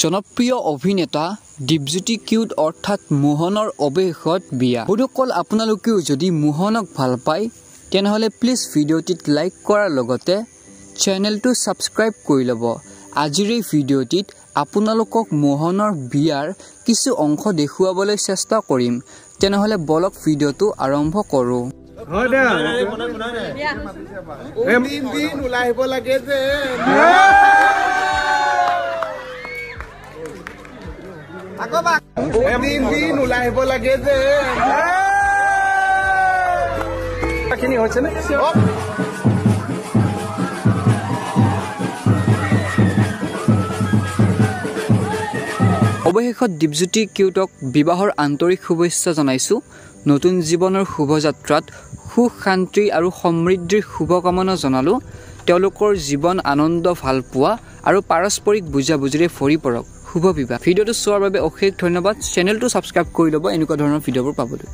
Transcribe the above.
জনপ্ৰিয় অভিনেতা দীপজ্যোতি কিউট অৰ্থাৎ মোহনৰ অৱশেষত বিয়া। বন্ধুসকল আপোনালোকেও যদি মোহনক ভাল পায় তেনেহলে প্লিজ ভিডিঅ'টিত লাইক কৰাৰ লগতে চেনেলটো সাবস্ক্ৰাইব কৰি ল'ব। আজিৰ এই ভিডিঅ'টিত আপোনালোকক মোহনৰ বিয়াৰ কিছু অংশ দেখুৱাবলৈ চেষ্টা কৰিম। তেনেহলে বলক ভিডিঅ'টো আৰম্ভ কৰো। অৱশেষত দীপজ্যোতি কিউটক বিবাহৰ আন্তৰিক শুভেচ্ছা জনাইছো। নতুন জীৱনৰ শুভযাত্ৰাত সুখ শান্তি আৰু সমৃদ্ধিৰ শুভকামনা জনালো। তেওঁলোকৰ জীৱন আনন্দ ভাল পোৱা আৰু পাৰস্পৰিক বুজাবুজিৰে ভৰি পৰক। শুভ বিবাহ। ভিডিঅ'টো চোৱাৰ বাবে অশেষ ধন্যবাদ। চেনেলটো সাবস্ক্ৰাইব কৰি ল'ব এনেকুৱা ধৰণৰ ভিডিঅ'বোৰ পাবলৈ।